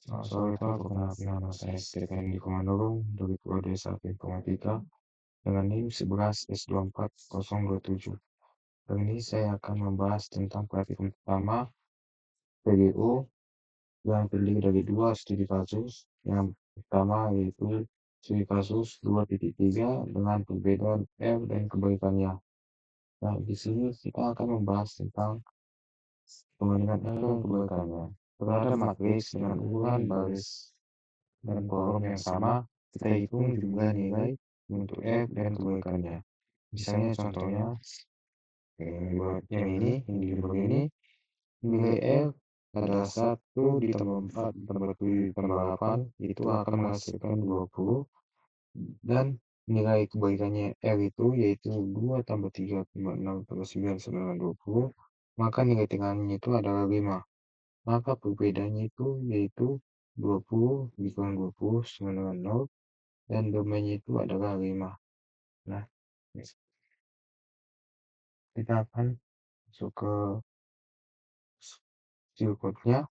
Sore itu perkenalkan nama saya Stephen di Komando Room dari Prodi S1 Informatika dengan NIM 11S24027. Kali ini saya akan membahas tentang praktikum pertama PGU yang terdiri dari dua studi kasus. Yang pertama yaitu studi kasus 2.3 dengan perbedaan R dan kebalikannya. Nah, di sini kita akan membahas tentang perbandingan R dan kebalikannya. Berada matriks dengan ukuran baris dan kolom yang sama, kita hitung jumlah nilai untuk F dan kebalikannya. Misalnya contohnya, yang ini begini, nilai F adalah 1 ditambah 4 ditambah 7 ditambah 8, itu akan menghasilkan 20, dan nilai kebalikannya R itu yaitu 2 tambah 3 tambah 6 tambah 9 sama dengan 20, maka nilai tengahnya itu adalah 5. Maka perbedaannya itu yaitu 20 dikurang 20 sama dengan 0, dan domainnya itu adalah 5. Nah, kita akan masuk ke skill code-nya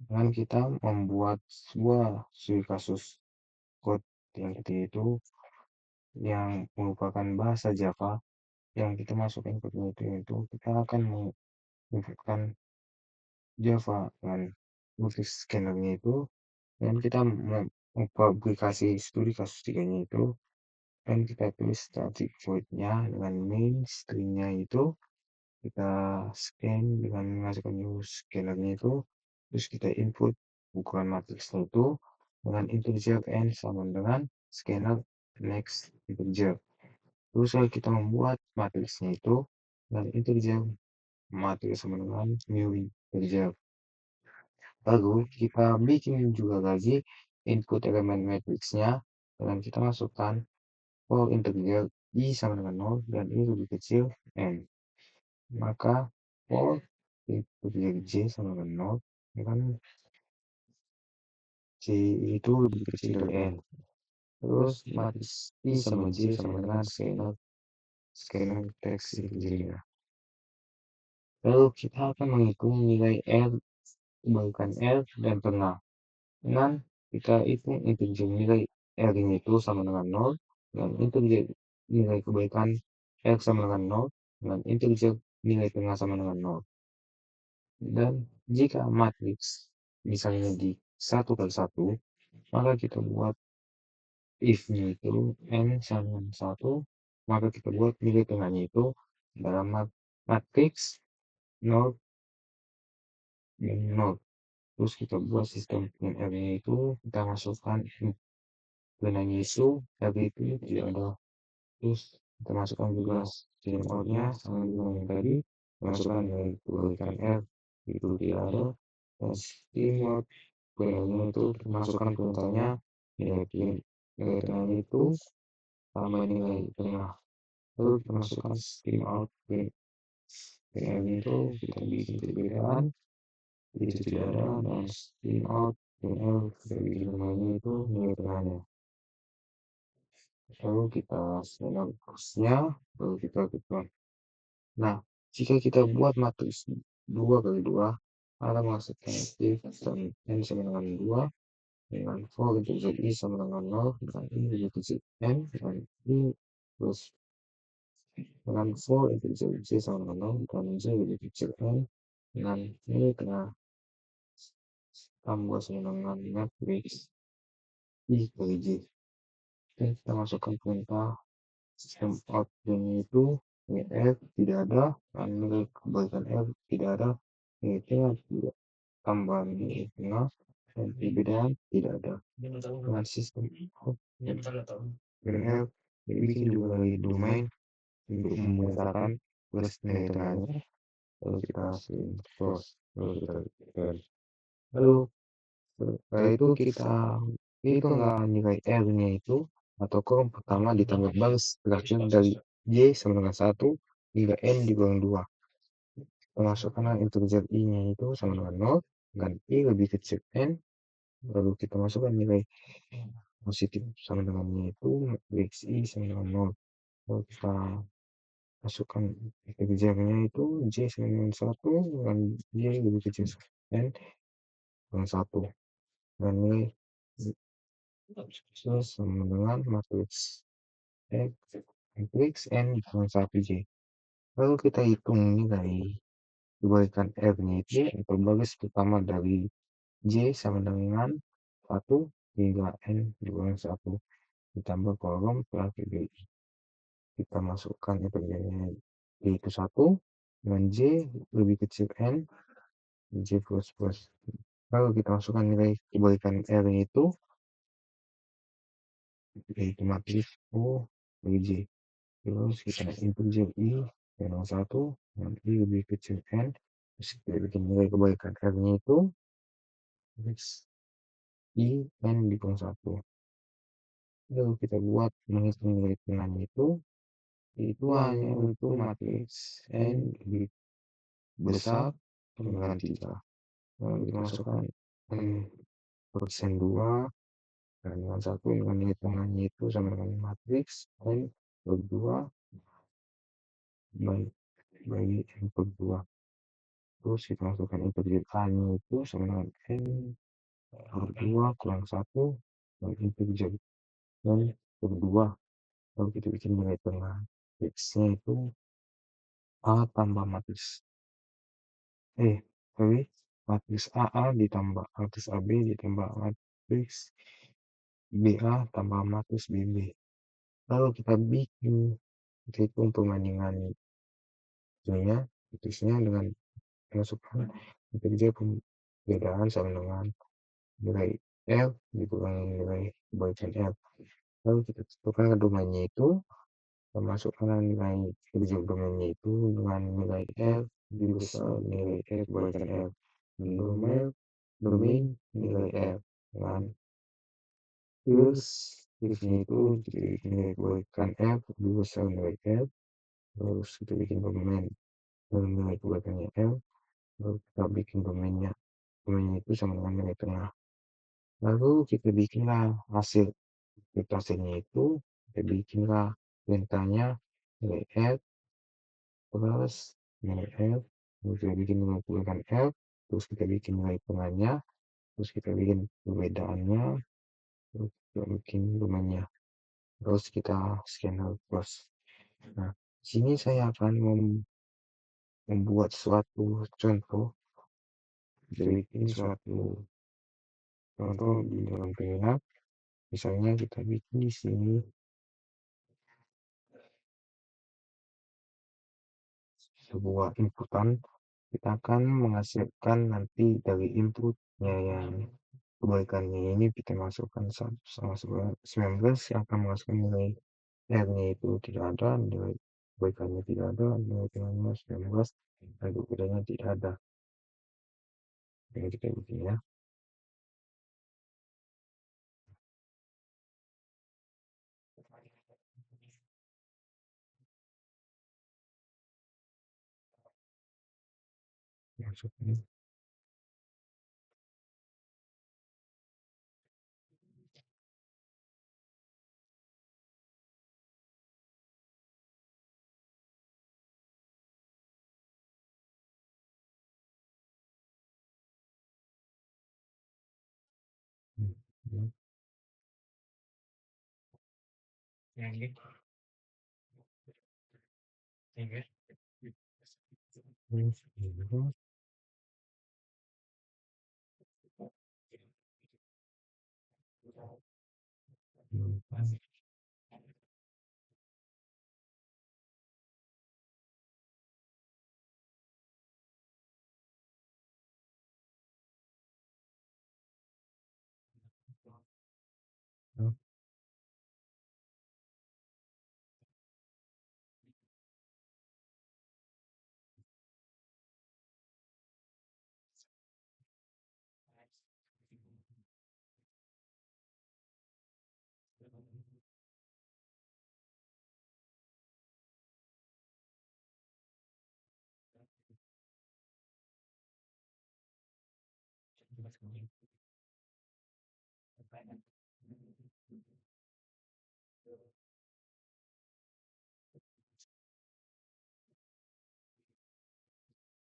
dengan kita membuat sebuah studi kasus code yang itu yang merupakan bahasa Java yang kita masukkan ke itu kita akan menginputkan Java dan bukti scannernya itu, dan kita mempublikasi studi kasus 3-nya itu, dan kita tulis static void-nya dengan main string-nya itu kita scan dengan menghasilkan new scannernya itu, terus kita input ukuran matriksnya itu dengan integer n sama dengan scanner next integer. Terus kita membuat matriksnya itu dengan integer matriks sama dengan new integer. Lalu kita bikin juga lagi input elemen matriksnya dengan kita masukkan for integer i sama dengan 0 dan i lebih kecil n. Maka for integer j sama dengan 0 dengan j itu lebih kecil dari n. Terus matriks i sama j sama dengan scalar teks integernya. Lalu kita akan menghitung nilai r kebalikan r dan tengah. Dengan kita hitung integer nilai r ini itu sama dengan 0, dan integer nilai kebalikan r sama dengan 0, dan integer nilai tengah sama dengan 0. Dan jika matriks misalnya di 1 kali 1, maka kita buat if-nya itu n sama dengan 1, maka kita buat nilai tengahnya itu dalam matriks 0 dan 0. Terus kita buat sistem R-nya itu, kita masukkan benangnya itu, R itu tidak ada. Terus kita masukkan juga sistem out-nya sama dengan yang tadi, masukkan nilai kebalikan R itu tidak ada. Dan sistem out benangnya itu masukkan perintahnya, nilai tengahnya itu sama nilai tengah. Lalu kita masukkan sistem out benang itu, kita bikin perbedaan itu tidak ada, dan stream out dan L dari namanya itu nilai tengahnya. Lalu kita select boxnya, lalu kita tutup. Nah, jika kita buat matriks 2 kali 2, maka maksudnya dan n sama dengan 2, dengan 4 integer i sama dengan 0, dengan i lebih kecil n, dan i plus dengan 4 integer j sama dengan 0, dan j lebih kecil n, dengan nilai tengah tambah sama dengan matriks i kali j. Oke, kita masukkan perintah sistem out-nya itu nilai f tidak ada, dan nilai kebalikan f tidak ada, nilai tengah tidak, tambah nilai tengah, dan perbedaan tidak ada. Dengan sistem out dan f dibikin juga lagi domain untuk memetakan plus nilai tengahnya. Lalu kita close, lalu kita lalu setelah itu kita hitunglah nilai R-nya itu atau kolom pertama ditambah baris terakhir dari Y sama dengan 1 hingga N dikurang 2. Masukkan integer I-nya itu sama dengan 0, dan I lebih kecil N. Lalu kita masukkan nilai positif sama dengannya itu matriks I sama dengan 0. Lalu kita masukkan integernya itu J sama dengan 1 dan J lebih kecil N dengan 1 dan nilai sama dengan matriks X matriks N dengan 1 J. Lalu kita hitung nilai kebalikan R-nya itu atau baris pertama dari J sama dengan 1 hingga N dikurangi 1 ditambah kolom telah PBI. Kita masukkan integernya yaitu 1 dengan J lebih kecil N J plus plus. Lalu kita masukkan nilai kebalikan R-nya itu yaitu matriks O bagi J. Terus kita integer I dengan 1 dan I lebih kecil N. Terus kita bikin nilai kebalikan R-nya itu matriks I N dikurangi 1. Lalu kita buat menghitung nilai tengahnya itu hanya untuk matriks N lebih besar dengan 3. Lalu kita masukkan N persen 2 dan dengan 1 dengan nilai tengahnya itu sama dengan matriks N per 2 bagi N per 2. Terus kita masukkan integer A-nya itu sama dengan N per 2 kurang 1 dan integer N per 2. Lalu kita bikin nilai tengah X-nya itu A tambah matriks sorry, matriks AA ditambah matriks AB ditambah matriks BA tambah matriks BB. Lalu kita bikin hitung perbandingan itunya matriksnya dengan masukkan integer perbedaan sama dengan nilai L dikurangi nilai kebalikan L. Lalu kita tentukan domainnya itu memasukkan nilai integer domainnya itu dengan nilai L dibesar nilai L kebalikan L domain nilai L dengan terus ini itu bikin nilai kebalikan L dibesar nilai L. Terus kita bikin domain nilai kebalikannya L. Lalu kita bikin domainnya itu sama dengan nilai tengah. Lalu kita bikinlah hasil hasilnya itu kita bikinlah deltanya nilai L plus nilai L. Terus kita bikin nilai kebalikan L. Terus kita bikin nilai tengahnya. Terus kita bikin perbedaannya. Terus kita bikin domainnya. Terus kita scan plus. Nah, sini saya akan membuat suatu contoh. Bikin suatu contoh di dalam terminal. Misalnya kita bikin di sini sebuah inputan, kita akan menghasilkan nanti dari inputnya yang kebalikannya ini kita masukkan sama 19 yang akan menghasilkan nilai R-nya itu tidak ada, nilai kebalikannya tidak ada, nilai tengahnya 19, dan perbedaannya tidak ada. Jadi kita bikin ya. Masukin.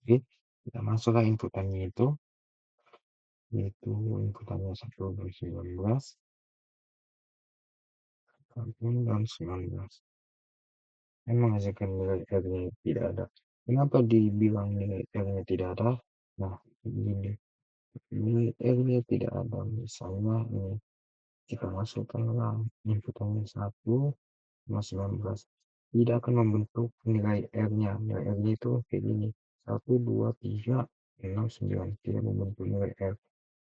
Oke, kita masukkan inputannya itu, yaitu inputannya 1/19 dan 19. Dan menghasilkan nilai R-nya tidak ada. Kenapa dibilang nilai R-nya tidak ada? Nah, begini. Nilai R-nya tidak ada. Misalnya ini, kita masukkanlah inputannya 1/19. Tidak akan membentuk nilai R-nya. Nilai R-nya itu kayak gini. 1, 2, 3, 6, 9. Tidak membentuk nilai R.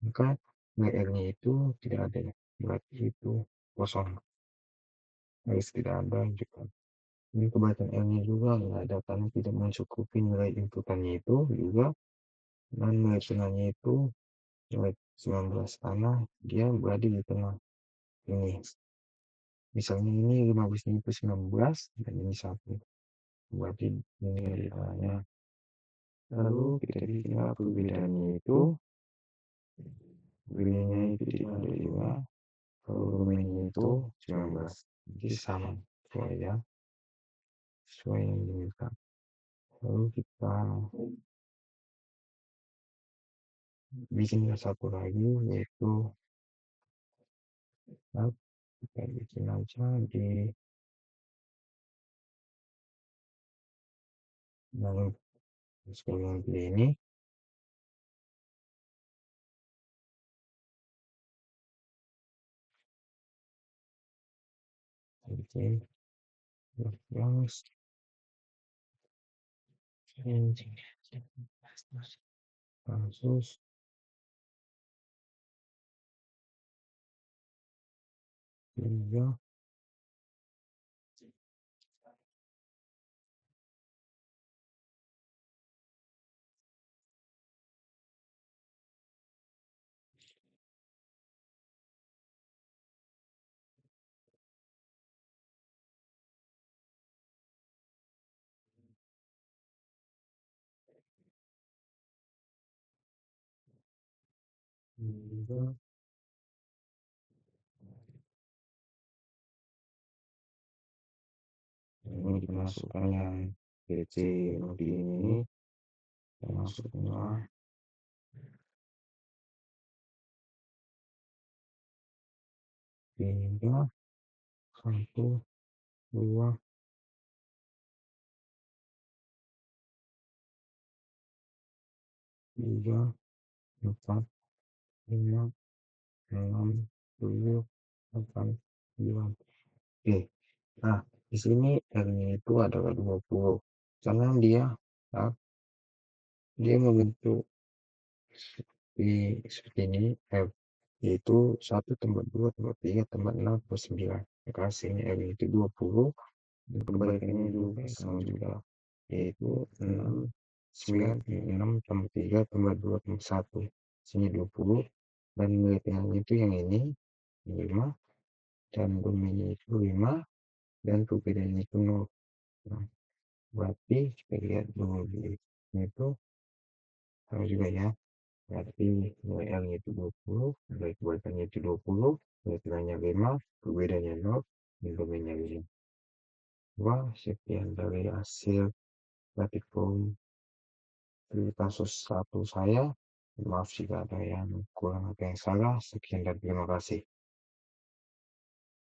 Maka nilai R-nya itu tidak ada. Berarti itu kosong. Harus tidak ada juga. Ini kebaikan R-nya juga nggak ada karena tidak mencukupi nilai inputannya itu juga, dan nilai tengahnya itu nilai 19 karena dia berada di tengah ini. Misalnya ini 15 itu 19 dan ini 1. Berarti ini nilai tengahnya. Lalu kita bikin perbedaannya itu, B-nya itu tidak ada juga, volume-nya itu 19. Jadi sama sesuai ya, sesuai yang diminta. Lalu kita bikin satu lagi, yaitu kita bikin aja di yang sekalian ini. Oke, terus kasus 3 3. Ini dimasukkan yang PC di ini, masuknya 3, 1, 2, 3, 4, 5, 6, 7, 8, 9. Oke, nah di sini R-nya itu adalah 20 karena nah, dia membentuk seperti ini, F, yaitu 1 tambah 2 tambah 3 tambah 6 tambah 9. Maka hasilnya R itu 20, dan perbaikannya juga sama juga, yaitu 6, 9, 6 tambah 3 tambah 2 tambah 1. Hasilnya 20, dan nilai tengahnya itu yang ini, 5, dan domainnya itu 5, dan perbedaannya itu 0. Nah, berarti kita lihat dulu itu sama juga ya. Berarti nilai L itu 20, nilai kebalikannya itu 20, nilai tengahnya 5, perbedaannya 0, dan domainnya 5. Wah, sekian dari hasil praktikum kasus 1 saya. Maaf jika ada yang kurang atau yang salah. Sekian dan terima kasih.